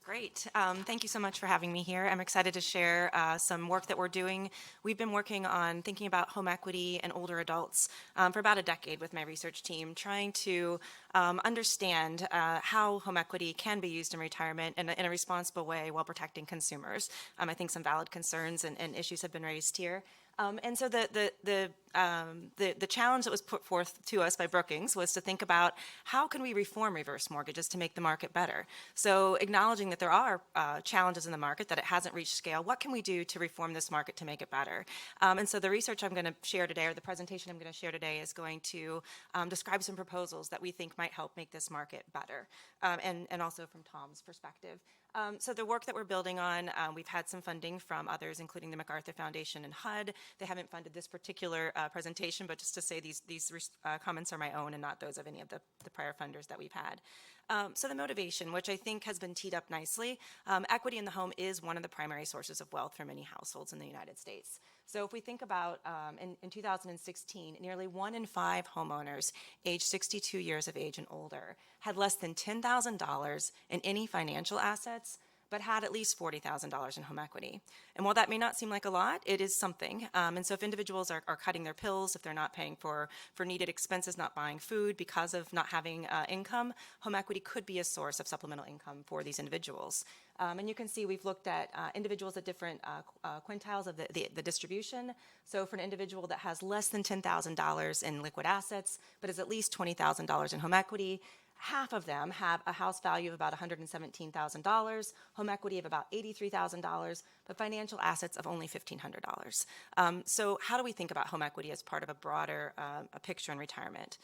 Great. Thank you so much for having me here. I'm excited to share some work that we're doing. We've been working on thinking about home equity and older adults for about a decade with my research team, trying to understand how home equity can be used in retirement in a responsible way while protecting consumers. I think some valid concerns and issues have been raised here. And so the challenge that was put forth to us by Brookings was to think about how can we reform reverse mortgages to make the market better. So acknowledging that there are challenges in the market, that it hasn't reached scale, what can we do to reform this market to make it better? And so the research I'm going to share today, or the presentation I'm going to share today, is going to describe some proposals that we think might help make this market better, and also from Tom's perspective. So the work that we're building on, we've had some funding from others, including the MacArthur Foundation and HUD. They haven't funded this particular presentation, but just to say these comments are my own and not those of any of the prior funders that we've had. So the motivation, which I think has been teed up nicely, equity in the home is one of the primary sources of wealth for many households in the United States. So if we think about in 2016, nearly 1 in 5 homeowners aged 62 years of age and older had less than $10,000 in any financial assets, but had at least $40,000 in home equity. And while that may not seem like a lot, it is something. And so if individuals are cutting their pills, if they're not paying for needed expenses, not buying food because of not having income, home equity could be a source of supplemental income for these individuals. And you can see we've looked at individuals at different quintiles of the distribution. So for an individual that has less than $10,000 in liquid assets, but is at least $20,000 in home equity, half of them have a house value of about $117,000, home equity of about $83,000, but financial assets of only $1,500. So how do we think about home equity as part of a broader picture in retirement?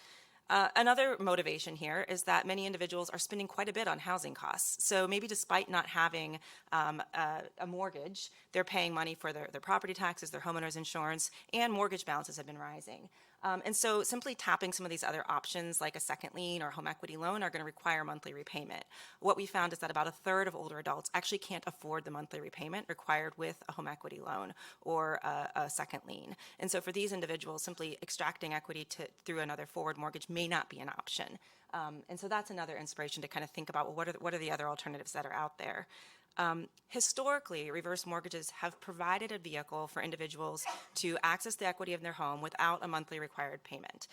Another motivation here is that many individuals are spending quite a bit on housing costs. So maybe despite not having a mortgage, they're paying money for their property taxes, their homeowner's insurance, and mortgage balances have been rising. And so simply tapping some of these other options like a second lien or home equity loan are going to require monthly repayment. What we found is that about a third of older adults actually can't afford the monthly repayment required with a home equity loan or a second lien. And so for these individuals, simply extracting equity through another forward mortgage may not be an option. And so that's another inspiration to kind of think about, well, what are the other alternatives that are out there? Historically, reverse mortgages have provided a vehicle for individuals to access the equity of their home without a monthly required payment.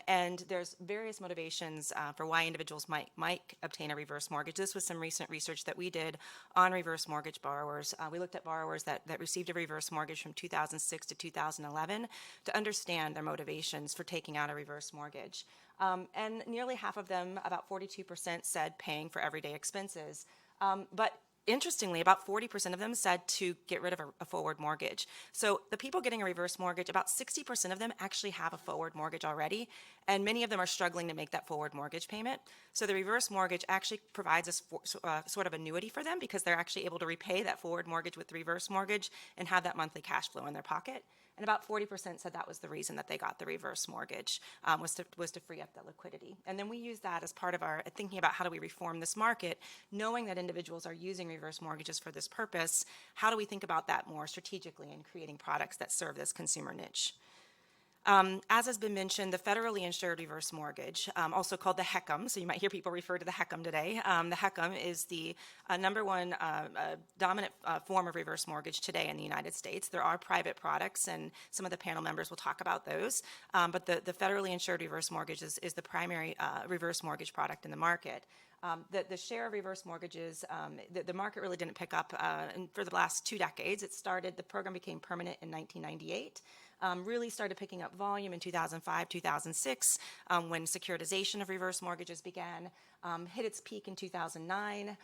And there's various motivations for why individuals might obtain a reverse mortgage. This was some recent research that we did on reverse mortgage borrowers. We looked at borrowers that received a reverse mortgage from 2006 to 2011 to understand their motivations for taking out a reverse mortgage. And nearly half of them, about 42%, said paying for everyday expenses. But interestingly, about 40% of them said to get rid of a forward mortgage. So the people getting a reverse mortgage, about 60% of them actually have a forward mortgage already, and many of them are struggling to make that forward mortgage payment. So the reverse mortgage actually provides a sort of annuity for them because they're actually able to repay that forward mortgage with the reverse mortgage and have that monthly cash flow in their pocket. And about 40% said that was the reason that they got the reverse mortgage, was to free up that liquidity. And then we use that as part of our thinking about how do we reform this market, knowing that individuals are using reverse mortgages for this purpose. How do we think about that more strategically in creating products that serve this consumer niche? As has been mentioned, the federally insured reverse mortgage, also called the HECM, so you might hear people refer to the HECM today. The HECM is the number one dominant form of reverse mortgage today in the United States. There are private products, and some of the panel members will talk about those, but the federally insured reverse mortgage is the primary reverse mortgage product in the market. The share of reverse mortgages, the market really didn't pick up for the last 2 decades. The program became permanent in 1998. Really started picking up volume in 2005, 2006, when securitization of reverse mortgages began, hit its peak in 2009.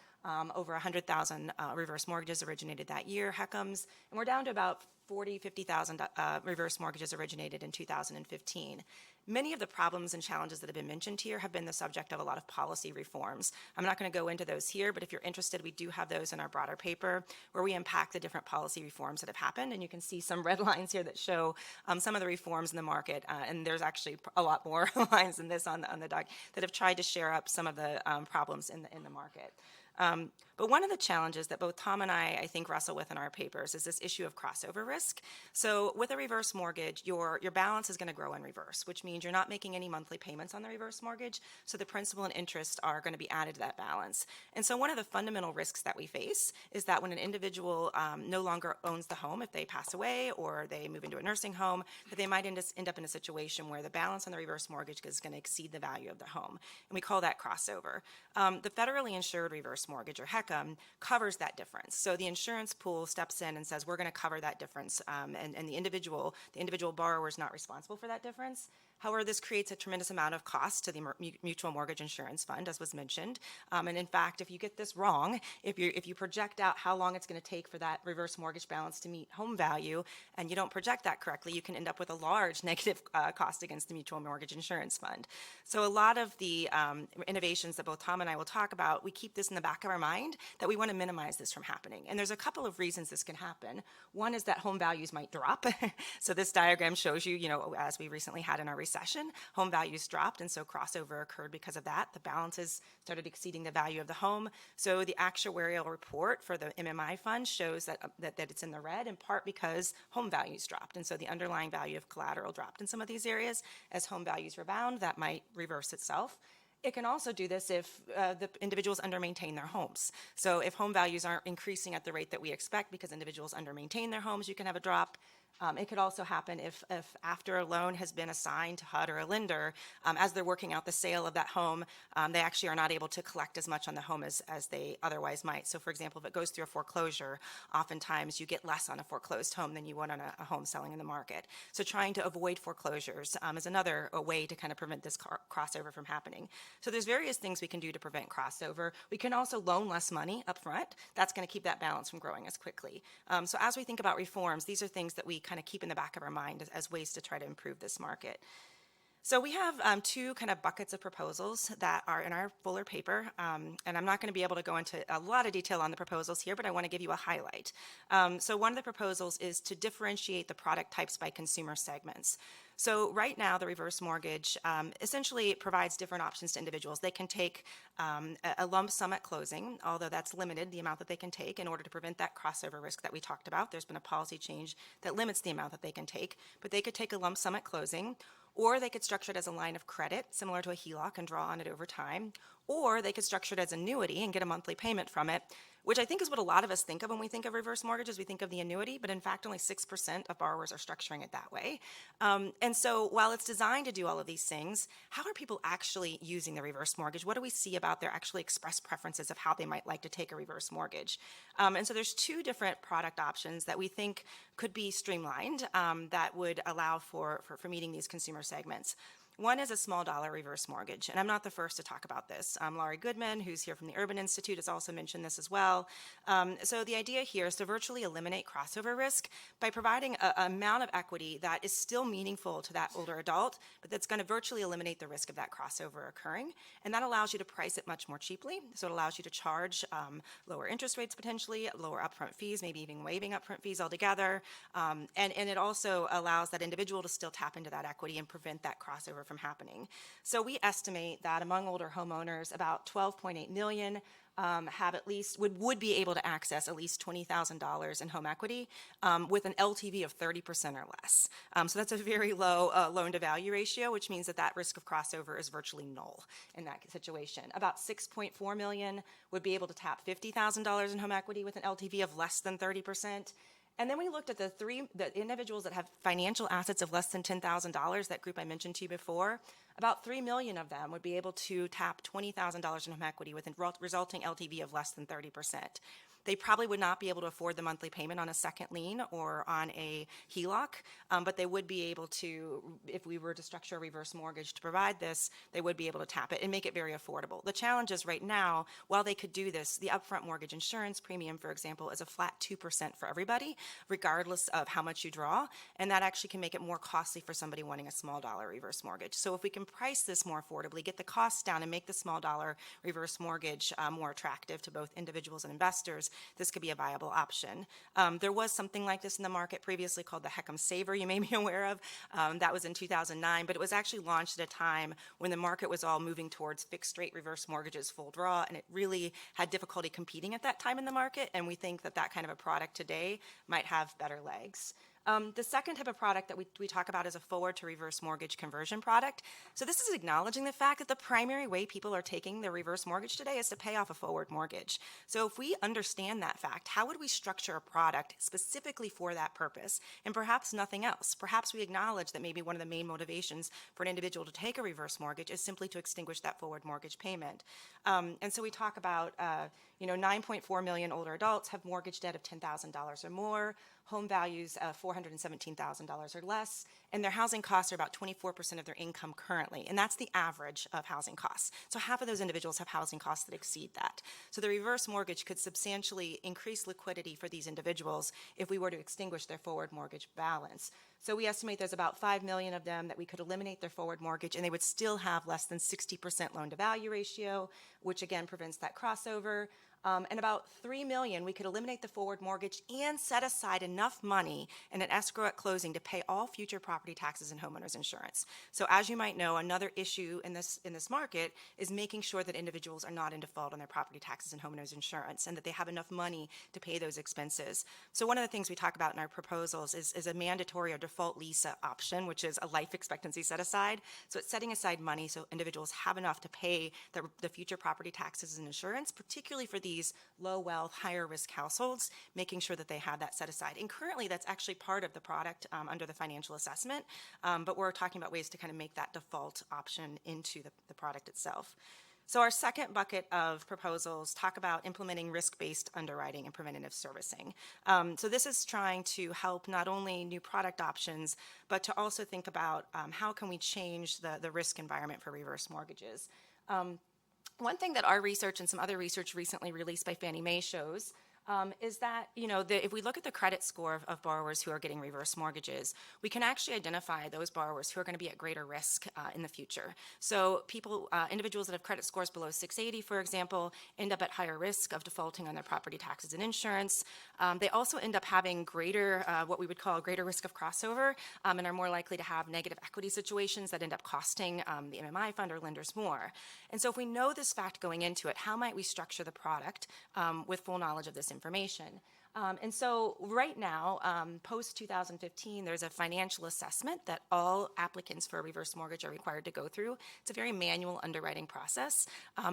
Over 100,000 reverse mortgages originated that year, HECMs, and we're down to about 50,000 reverse mortgages originated in 2015. Many of the problems and challenges that have been mentioned here have been the subject of a lot of policy reforms. I'm not going to go into those here, but if you're interested, we do have those in our broader paper where we unpack the different policy reforms that have happened, and you can see some red lines here that show some of the reforms in the market, and there's actually a lot more lines than this on the doc that have tried to share up some of the problems in the market. But one of the challenges that both Tom and I think, wrestle with in our papers is this issue of crossover risk. So with a reverse mortgage, your balance is going to grow in reverse, which means you're not making any monthly payments on the reverse mortgage, so the principal and interest are going to be added to that balance. And so one of the fundamental risks that we face is that when an individual no longer owns the home, if they pass away or they move into a nursing home, that they might end up in a situation where the balance on the reverse mortgage is going to exceed the value of the home. And we call that crossover. The federally insured reverse mortgage, or HECM, covers that difference. So the insurance pool steps in and says, we're going to cover that difference, and the individual borrower is not responsible for that difference. However, this creates a tremendous amount of cost to the Mutual Mortgage Insurance Fund, as was mentioned. And in fact, if you get this wrong, if you project out how long it's going to take for that reverse mortgage balance to meet home value, and you don't project that correctly, you can end up with a large negative cost against the Mutual Mortgage Insurance Fund. So a lot of the innovations that both Tom and I will talk about, we keep this in the back of our mind that we want to minimize this from happening. And there's a couple of reasons this can happen. One is that home values might drop. So this diagram shows you, as we recently had in our recession, home values dropped, and so crossover occurred because of that. The balances started exceeding the value of the home. So the actuarial report for the MMI fund shows that it's in the red, in part because home values dropped. And so the underlying value of collateral dropped in some of these areas. As home values rebound, that might reverse itself. It can also do this if the individuals under-maintain their homes. So if home values aren't increasing at the rate that we expect because individuals under-maintain their homes, you can have a drop. It could also happen if after a loan has been assigned to HUD or a lender, as they're working out the sale of that home, they actually are not able to collect as much on the home as they otherwise might. So for example, if it goes through a foreclosure, oftentimes you get less on a foreclosed home than you would on a home selling in the market. So trying to avoid foreclosures is another way to kind of prevent this crossover from happening. So there's various things we can do to prevent crossover. We can also loan less money up front. That's going to keep that balance from growing as quickly. So as we think about reforms, these are things that we kind of keep in the back of our mind as ways to try to improve this market. So we have two kind of buckets of proposals that are in our fuller paper, and I'm not going to be able to go into a lot of detail on the proposals here, but I want to give you a highlight. So one of the proposals is to differentiate the product types by consumer segments. So right now, the reverse mortgage essentially provides different options to individuals. They can take a lump sum at closing, although that's limited, the amount that they can take, in order to prevent that crossover risk that we talked about. There's been a policy change that limits the amount that they can take, but they could take a lump sum at closing, or they could structure it as a line of credit, similar to a HELOC, and draw on it over time, or they could structure it as annuity and get a monthly payment from it, which I think is what a lot of us think of when we think of reverse mortgages. We think of the annuity, but in fact, only 6% of borrowers are structuring it that way. And so while it's designed to do all of these things, how are people actually using the reverse mortgage? What do we see about their actually expressed preferences of how they might like to take a reverse mortgage? And so there's two different product options that we think could be streamlined that would allow for meeting these consumer segments. One is a small dollar reverse mortgage, and I'm not the first to talk about this. Laurie Goodman, who's here from the Urban Institute, has also mentioned this as well. So the idea here is to virtually eliminate crossover risk by providing an amount of equity that is still meaningful to that older adult, but that's going to virtually eliminate the risk of that crossover occurring. And that allows you to price it much more cheaply. So it allows you to charge lower interest rates potentially, lower upfront fees, maybe even waiving upfront fees altogether. And it also allows that individual to still tap into that equity and prevent that crossover from happening. So we estimate that among older homeowners, about 12.8 million have at least would be able to access at least $20,000 in home equity with an LTV of 30% or less. So that's a very low loan to value ratio, which means that risk of crossover is virtually null in that situation. About 6.4 million would be able to tap $50,000 in home equity with an LTV of less than 30%. And then we looked at the individuals that have financial assets of less than $10,000, that group I mentioned to you before. About 3 million of them would be able to tap $20,000 in home equity with a resulting LTV of less than 30%. They probably would not be able to afford the monthly payment on a second lien or on a HELOC, but they would be able to, if we were to structure a reverse mortgage to provide this, they would be able to tap it and make it very affordable. The challenge is right now, while they could do this, the upfront mortgage insurance premium, for example, is a flat 2% for everybody, regardless of how much you draw, and that actually can make it more costly for somebody wanting a small dollar reverse mortgage. So if we can price this more affordably, get the costs down, and make the small dollar reverse mortgage more attractive to both individuals and investors, this could be a viable option. There was something like this in the market previously called the HECM Saver, you may be aware of. That was in 2009, but it was actually launched at a time when the market was all moving towards fixed rate reverse mortgages full draw, and it really had difficulty competing at that time in the market, and we think that that kind of a product today might have better legs. The second type of product that we talk about is a forward to reverse mortgage conversion product. So this is acknowledging the fact that the primary way people are taking their reverse mortgage today is to pay off a forward mortgage. So if we understand that fact, how would we structure a product specifically for that purpose and perhaps nothing else? Perhaps we acknowledge that maybe one of the main motivations for an individual to take a reverse mortgage is simply to extinguish that forward mortgage payment. And so we talk about 9.4 million older adults have mortgage debt of $10,000 or more, home values of $417,000 or less, and their housing costs are about 24% of their income currently, and that's the average of housing costs. So half of those individuals have housing costs that exceed that. So the reverse mortgage could substantially increase liquidity for these individuals if we were to extinguish their forward mortgage balance. So we estimate there's about 5 million of them that we could eliminate their forward mortgage, and they would still have less than 60% loan to value ratio, which again prevents that crossover. And about 3 million, we could eliminate the forward mortgage and set aside enough money in an escrow at closing to pay all future property taxes and homeowners insurance. So as you might know, another issue in this market is making sure that individuals are not in default on their property taxes and homeowners insurance and that they have enough money to pay those expenses. So one of the things we talk about in our proposals is a mandatory or default LISA option, which is a life expectancy set aside. So it's setting aside money so individuals have enough to pay the future property taxes and insurance, particularly for these low wealth, higher risk households, making sure that they have that set aside. And currently that's actually part of the product under the financial assessment, but we're talking about ways to kind of make that default option into the product itself. So our second bucket of proposals talk about implementing risk-based underwriting and preventative servicing. So this is trying to help not only new product options, but to also think about how can we change the risk environment for reverse mortgages. One thing that our research and some other research recently released by Fannie Mae shows is that, if we look at the credit score of borrowers who are getting reverse mortgages, we can actually identify those borrowers who are going to be at greater risk in the future. So individuals that have credit scores below 680, for example, end up at higher risk of defaulting on their property taxes and insurance. They also end up having greater, what we would call greater risk of crossover, and are more likely to have negative equity situations that end up costing the MMI fund or lenders more. And so if we know this fact going into it, how might we structure the product with full knowledge of this information? And so right now, post-2015, there's a financial assessment that all applicants for a reverse mortgage are required to go through. It's a very manual underwriting process.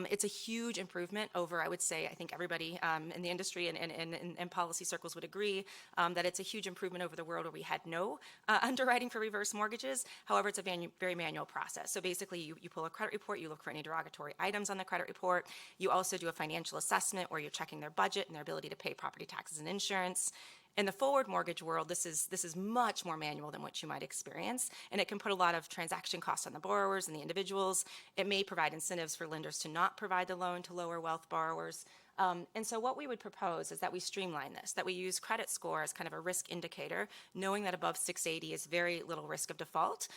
It's a huge improvement over, I would say, I think everybody in the industry and policy circles would agree that it's a huge improvement over the world where we had no underwriting for reverse mortgages. However, it's a very manual process. So basically, you pull a credit report, you look for any derogatory items on the credit report. You also do a financial assessment where you're checking their budget and their ability to pay property taxes and insurance. In the forward mortgage world, this is much more manual than what you might experience, and it can put a lot of transaction costs on the borrowers and the individuals. It may provide incentives for lenders to not provide the loan to lower wealth borrowers. And so what we would propose is that we streamline this, that we use credit score as kind of a risk indicator, knowing that above 680 is very little risk of default.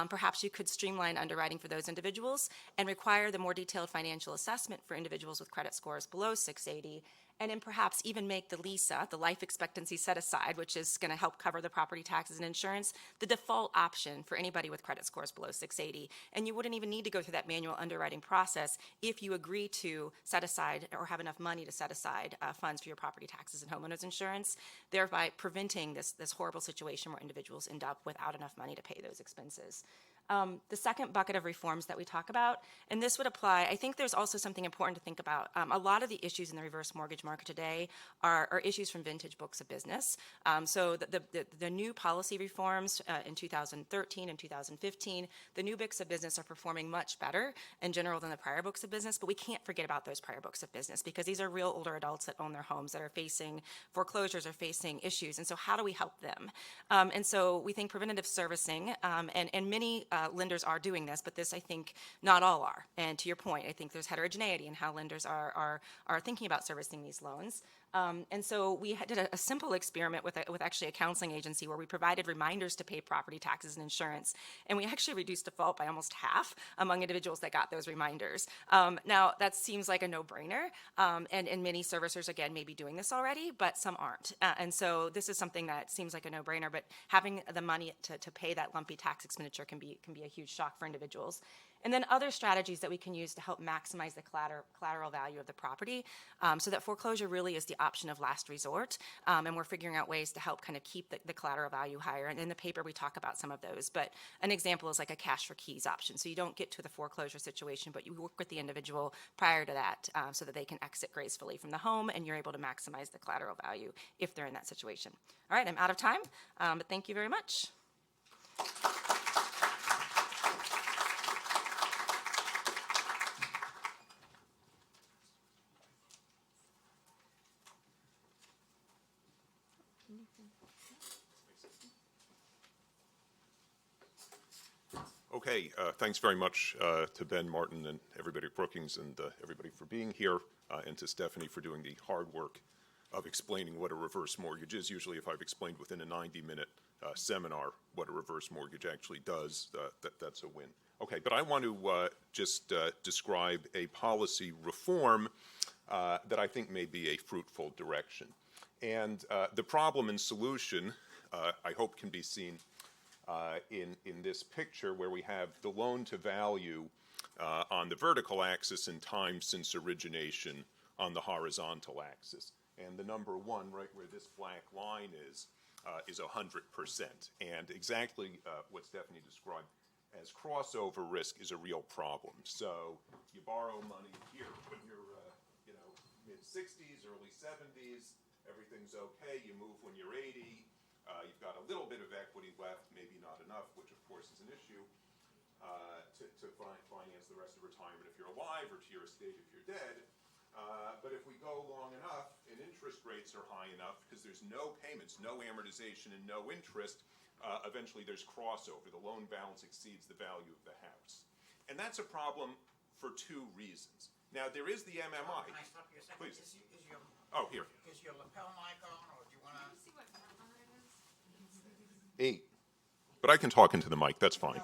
Perhaps you could streamline underwriting for those individuals and require the more detailed financial assessment for individuals with credit scores below 680, and then perhaps even make the LISA, the life expectancy set aside, which is going to help cover the property taxes and insurance, the default option for anybody with credit scores below 680. And you wouldn't even need to go through that manual underwriting process if you agree to set aside or have enough money to set aside funds for your property taxes and homeowners insurance, thereby preventing this horrible situation where individuals end up without enough money to pay those expenses. The second bucket of reforms that we talk about, and this would apply, I think there's also something important to think about. A lot of the issues in the reverse mortgage market today are issues from vintage books of business. So the new policy reforms in 2013 and 2015, the new books of business are performing much better in general than the prior books of business, but we can't forget about those prior books of business because these are real older adults that own their homes that are facing foreclosures or facing issues. And so how do we help them? And so we think preventative servicing, and many lenders are doing this, but this, I think, not all are. And to your point, I think there's heterogeneity in how lenders are thinking about servicing these loans. And so we did a simple experiment with actually a counseling agency where we provided reminders to pay property taxes and insurance. And we actually reduced default by almost half among individuals that got those reminders. Now, that seems like a no-brainer. And many servicers, again, may be doing this already, but some aren't. And so this is something that seems like a no-brainer, but having the money to pay that lumpy tax expenditure can be a huge shock for individuals. And then other strategies that we can use to help maximize the collateral value of the property, so that foreclosure really is the option of last resort. And we're figuring out ways to help kind of keep the collateral value higher. And in the paper, we talk about some of those. But an example is like a cash for keys option. So you don't get to the foreclosure situation, but you work with the individual prior to that so that they can exit gracefully from the home and you're able to maximize the collateral value if they're in that situation. All right, I'm out of time, but thank you very much. Okay, thanks very much to Ben, Martin, and everybody at Brookings, and everybody for being here, and to Stephanie for doing the hard work of explaining what a reverse mortgage is. Usually if I've explained within a 90-minute seminar what a reverse mortgage actually does, that's a win. Okay, but I want to just describe a policy reform that I think may be a fruitful direction. And the problem and solution, I hope, can be seen in this picture where we have the loan to value on the vertical axis and time since origination on the horizontal axis. And the number one, right where this black line is 100%. And exactly what Stephanie described as crossover risk is a real problem. So you borrow money here when you're mid-60s, early 70s, everything's okay. You move when you're 80. You've got a little bit of equity left, maybe not enough, which of course is an issue, to finance the rest of retirement if you're alive, or to your estate if you're dead. But if we go long enough and interest rates are high enough, because there's no payments, no amortization, and no interest, eventually there's crossover. The loan balance exceeds the value of the house. And that's a problem for two reasons. Now, there is the MMI. Can I stop you a second? Please. Oh, here. Is your lapel mic on, or do you want to? 8. But I can talk into the mic, that's fine.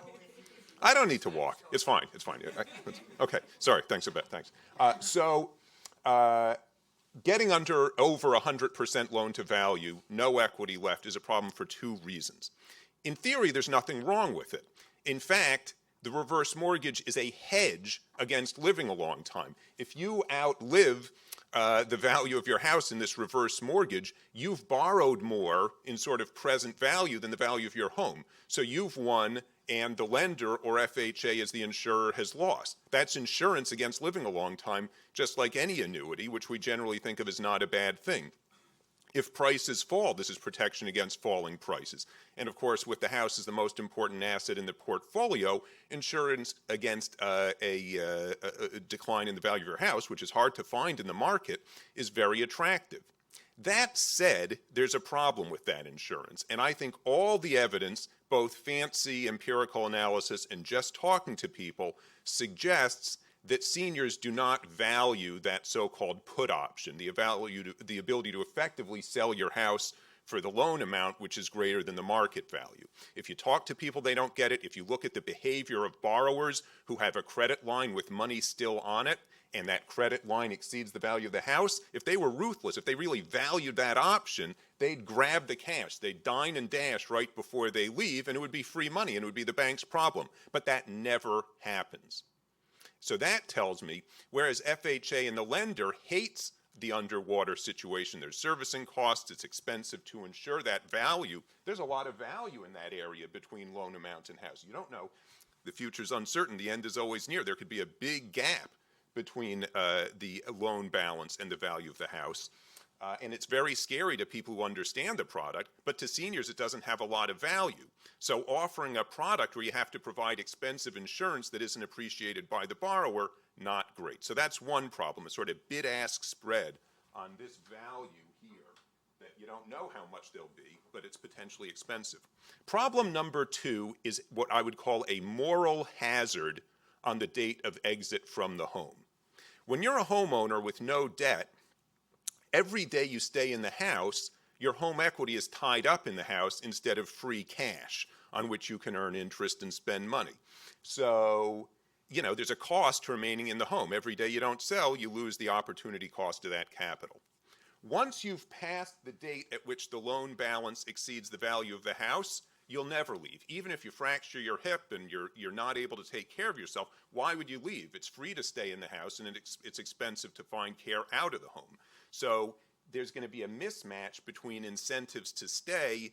I don't need to walk. It's fine, it's fine. Okay, sorry, thanks a bit, thanks. Getting over 100% loan to value, no equity left, is a problem for two reasons. In theory, there's nothing wrong with it. In fact, the reverse mortgage is a hedge against living a long time. If you outlive the value of your house in this reverse mortgage, you've borrowed more in sort of present value than the value of your home. So you've won, and the lender, or FHA as the insurer, has lost. That's insurance against living a long time, just like any annuity, which we generally think of as not a bad thing. If prices fall, this is protection against falling prices. And of course, with the house as the most important asset in the portfolio, insurance against a decline in the value of your house, which is hard to find in the market, is very attractive. That said, there's a problem with that insurance. And I think all the evidence, both fancy empirical analysis and just talking to people, suggests that seniors do not value that so-called put option, the ability to effectively sell your house for the loan amount, which is greater than the market value. If you talk to people, they don't get it. If you look at the behavior of borrowers who have a credit line with money still on it, and that credit line exceeds the value of the house, if they were ruthless, if they really valued that option, they'd grab the cash. They'd dine and dash right before they leave, and it would be free money, and it would be the bank's problem. But that never happens. So that tells me, whereas FHA and the lender hates the underwater situation, there's servicing costs, it's expensive to insure that value, there's a lot of value in that area between loan amount and house. You don't know. The future's uncertain. The end is always near. There could be a big gap between the loan balance and the value of the house. And it's very scary to people who understand the product, but to seniors it doesn't have a lot of value. So offering a product where you have to provide expensive insurance that isn't appreciated by the borrower, not great. So that's one problem, a sort of bid-ask spread on this value here that you don't know how much they'll be, but it's potentially expensive. Problem number two is what I would call a moral hazard on the date of exit from the home. When you're a homeowner with no debt, Every day you stay in the house, your home equity is tied up in the house instead of free cash on which you can earn interest and spend money. So, there's a cost to remaining in the home. Every day you don't sell, you lose the opportunity cost of that capital. Once you've passed the date at which the loan balance exceeds the value of the house, you'll never leave. Even if you fracture your hip and you're not able to take care of yourself, why would you leave? It's free to stay in the house, and it's expensive to find care out of the home. So there's going to be a mismatch between incentives to stay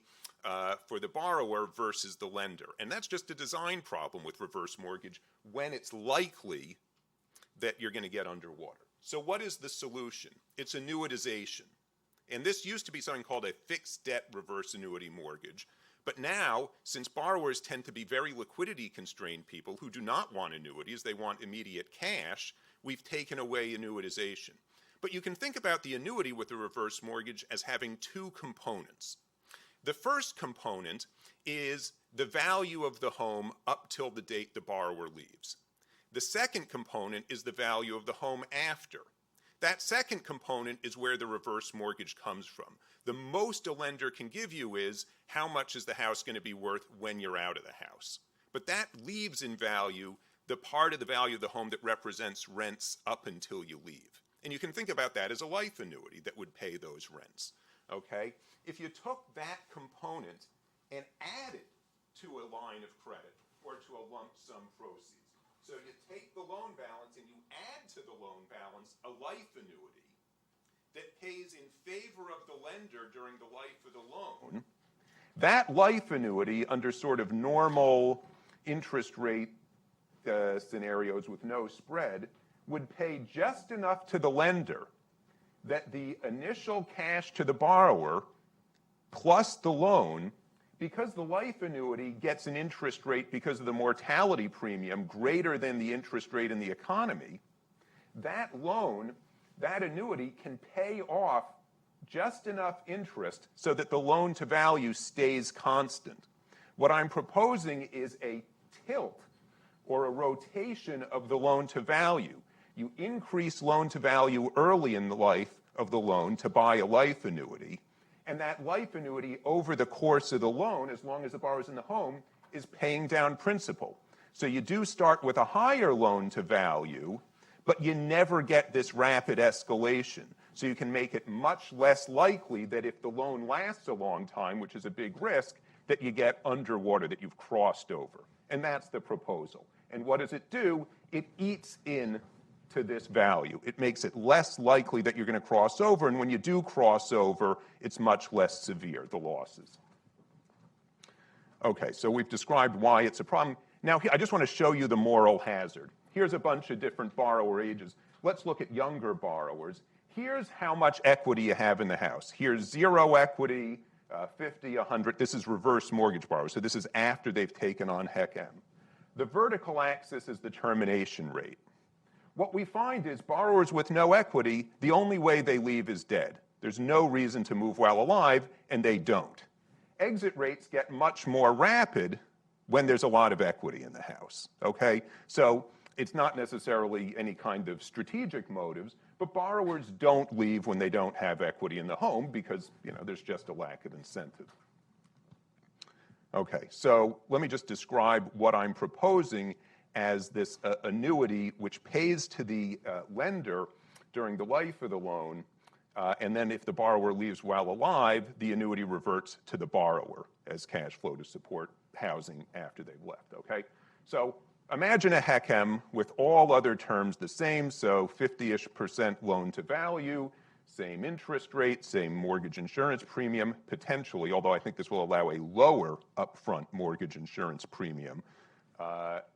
for the borrower versus the lender. And that's just a design problem with reverse mortgage when it's likely that you're going to get underwater. So what is the solution? It's annuitization. And this used to be something called a fixed debt reverse annuity mortgage. But now, since borrowers tend to be very liquidity constrained people who do not want annuities, they want immediate cash, we've taken away annuitization. But you can think about the annuity with the reverse mortgage as having two components. The first component is the value of the home up till the date the borrower leaves. The second component is the value of the home after. That second component is where the reverse mortgage comes from. The most a lender can give you is how much is the house going to be worth when you're out of the house. But that leaves in value the part of the value of the home that represents rents up until you leave. And you can think about that as a life annuity that would pay those rents. Okay? If you took that component and added to a line of credit or to a lump sum proceeds, so you take the loan balance and you add to the loan balance a life annuity that pays in favor of the lender during the life of the loan. That life annuity, under sort of normal interest rate scenarios with no spread, would pay just enough to the lender that the initial cash to the borrower plus the loan, because the life annuity gets an interest rate because of the mortality premium greater than the interest rate in the economy, that loan, that annuity can pay off just enough interest so that the loan to value stays constant. What I'm proposing is a tilt or a rotation of the loan to value. You increase loan to value early in the life of the loan to buy a life annuity, and that life annuity over the course of the loan, as long as the borrower's in the home, is paying down principal. So you do start with a higher loan to value, but you never get this rapid escalation. So you can make it much less likely that if the loan lasts a long time, which is a big risk, that you get underwater, that you've crossed over. And that's the proposal. And what does it do? It eats in to this value. It makes it less likely that you're going to cross over, and when you do cross over, it's much less severe, the losses. Okay, so we've described why it's a problem. Now, I just want to show you the moral hazard. Here's a bunch of different borrower ages. Let's look at younger borrowers. Here's how much equity you have in the house. Here's 0 equity, 50, 100. This is reverse mortgage borrowers, so this is after they've taken on HECM. The vertical axis is the termination rate. What we find is borrowers with no equity, the only way they leave is dead. There's no reason to move while alive, and they don't. Exit rates get much more rapid when there's a lot of equity in the house, okay? So it's not necessarily any kind of strategic motives, but borrowers don't leave when they don't have equity in the home because, there's just a lack of incentive. Okay, so let me just describe what I'm proposing as this annuity which pays to the lender during the life of the loan, and then if the borrower leaves while alive, the annuity reverts to the borrower as cash flow to support housing after they've left, okay? So imagine a HECM with all other terms the same, so 50-ish% loan to value, same interest rate, same mortgage insurance premium, potentially, although I think this will allow a lower upfront mortgage insurance premium.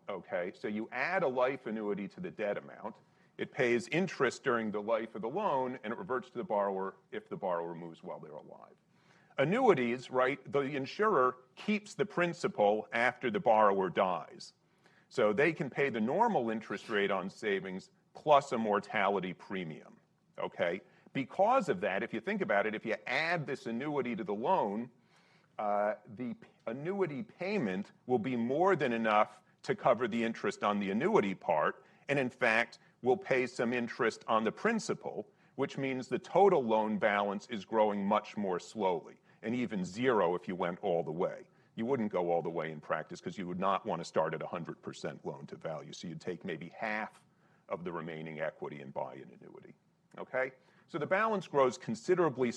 Okay, so you add a life annuity to the debt amount. It pays interest during the life of the loan, and it reverts to the borrower if the borrower moves while they're alive. Annuities, right, the insurer keeps the principal after the borrower dies. So they can pay the normal interest rate on savings plus a mortality premium, okay? Because of that, if you think about it, if you add this annuity to the loan, the annuity payment will be more than enough to cover the interest on the annuity part, and in fact, will pay some interest on the principal, which means the total loan balance is growing much more slowly, and even zero if you went all the way. You wouldn't go all the way in practice because you would not want to start at 100% loan to value. So you'd take maybe half of the remaining equity and buy an annuity, okay? So the balance grows considerably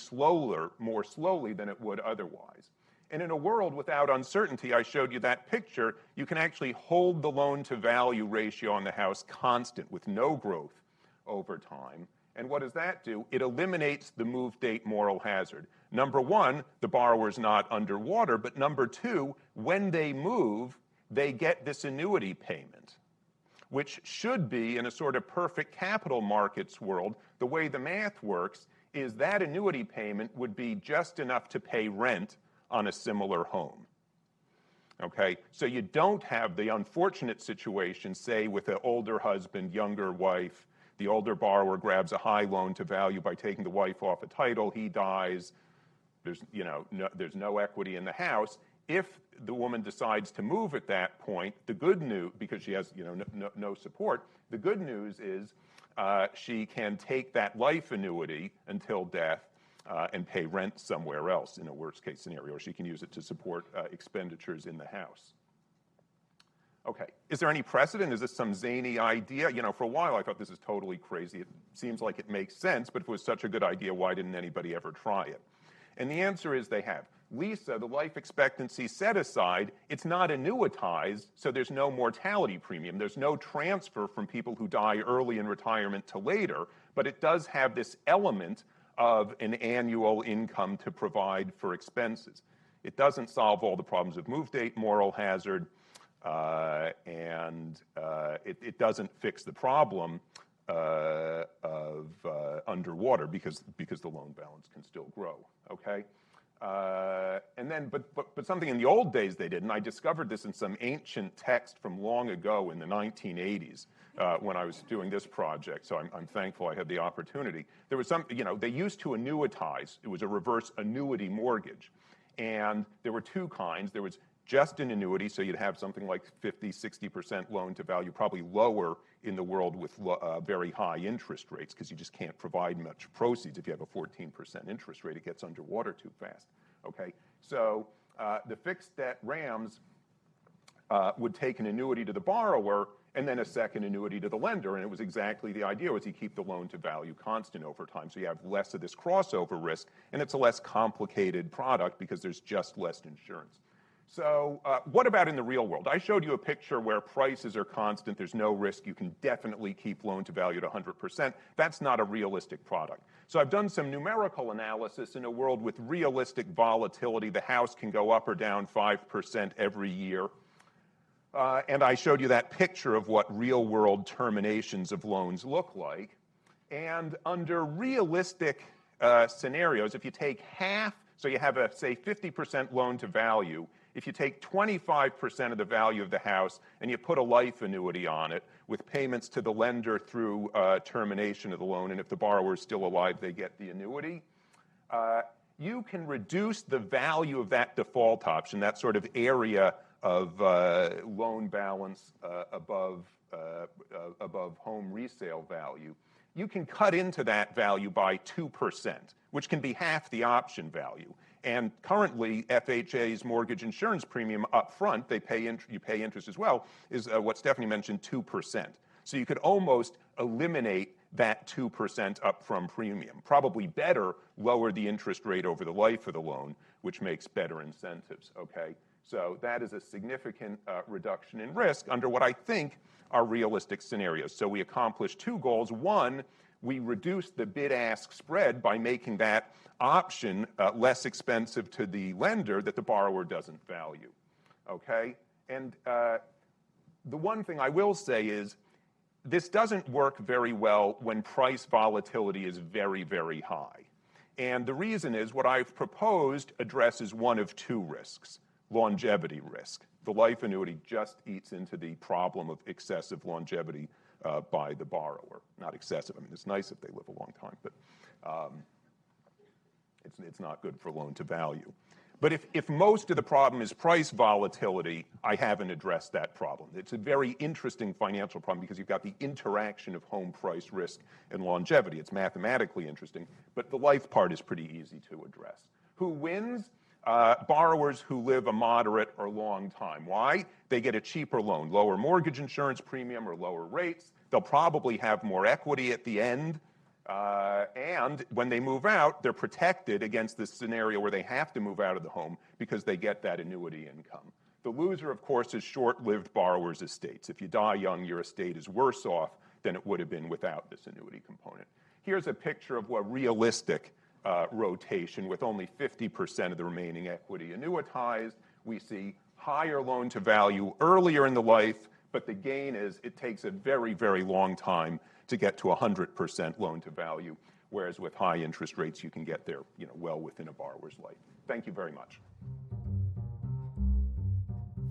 more slowly than it would otherwise. And in a world without uncertainty, I showed you that picture, you can actually hold the loan to value ratio on the house constant with no growth over time. And what does that do? It eliminates the move date moral hazard. Number one, the borrower's not underwater, but number two, when they move, they get this annuity payment, which should be, in a sort of perfect capital markets world, the way the math works is that annuity payment would be just enough to pay rent on a similar home. Okay, so you don't have the unfortunate situation, say, with an older husband, younger wife. The older borrower grabs a high loan to value by taking the wife off a title. He dies. There's no equity in the house. If the woman decides to move at that point, the good news, because she has no support, the good news is she can take that life annuity until death and pay rent somewhere else in a worst case scenario, or she can use it to support expenditures in the house. Okay, is there any precedent? Is this some zany idea? For a while I thought this is totally crazy. It seems like it makes sense, but if it was such a good idea, why didn't anybody ever try it? And the answer is they have. Lisa, the life expectancy set aside, it's not annuitized, so there's no mortality premium. There's no transfer from people who die early in retirement to later, but it does have this element of an annual income to provide for expenses. It doesn't solve all the problems of move date, moral hazard, and it doesn't fix the problem of underwater because the loan balance can still grow, okay? But something in the old days they did, and I discovered this in some ancient text from long ago in the 1980s when I was doing this project, so I'm thankful I had the opportunity. There was they used to annuitize. It was a reverse annuity mortgage. And there were two kinds. There was just an annuity, so you'd have something like 50, 60% loan to value, probably lower in the world with very high interest rates because you just can't provide much proceeds. If you have a 14% interest rate, it gets underwater too fast, okay? So the fixed debt RAMs would take an annuity to the borrower and then a second annuity to the lender, and it was exactly the idea was you keep the loan to value constant over time, so you have less of this crossover risk, and it's a less complicated product because there's just less insurance. So what about in the real world? I showed you a picture where prices are constant, there's no risk, you can definitely keep loan to value at 100%. That's not a realistic product. So I've done some numerical analysis in a world with realistic volatility. The house can go up or down 5% every year. And I showed you that picture of what real world terminations of loans look like. And under realistic scenarios, if you take half, so you have a, say, 50% loan to value, if you take 25% of the value of the house and you put a life annuity on it with payments to the lender through termination of the loan, and if the borrower is still alive, they get the annuity, you can reduce the value of that default option, that sort of area of loan balance above home resale value. You can cut into that value by 2%, which can be half the option value. And currently, FHA's mortgage insurance premium up front, you pay interest as well, is what Stephanie mentioned, 2%. So you could almost eliminate that 2% upfront premium. Probably better, lower the interest rate over the life of the loan, which makes better incentives, okay? So that is a significant reduction in risk under what I think are realistic scenarios. So we accomplish two goals. One, we reduce the bid-ask spread by making that option less expensive to the lender that the borrower doesn't value, okay? And the one thing I will say is this doesn't work very well when price volatility is very, very high. And the reason is what I've proposed addresses one of two risks. Longevity risk. The life annuity just eats into the problem of excessive longevity by the borrower. Not excessive. I mean, it's nice if they live a long time, but it's not good for loan to value. But if most of the problem is price volatility, I haven't addressed that problem. It's a very interesting financial problem because you've got the interaction of home price risk and longevity. It's mathematically interesting, but the life part is pretty easy to address. Who wins? Borrowers who live a moderate or long time. Why? They get a cheaper loan, lower mortgage insurance premium or lower rates. They'll probably have more equity at the end. And when they move out, they're protected against this scenario where they have to move out of the home because they get that annuity income. The loser, of course, is short-lived borrowers' estates. If you die young, your estate is worse off than it would have been without this annuity component. Here's a picture of what realistic rotation with only 50% of the remaining equity annuitized. We see higher loan to value earlier in the life, but the gain is it takes a very, very long time to get to 100% loan to value, whereas with high interest rates, you can get there, well within a borrower's life. Thank you very much.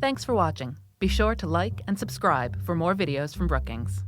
Thanks for watching. Be sure to like and subscribe for more videos from Brookings.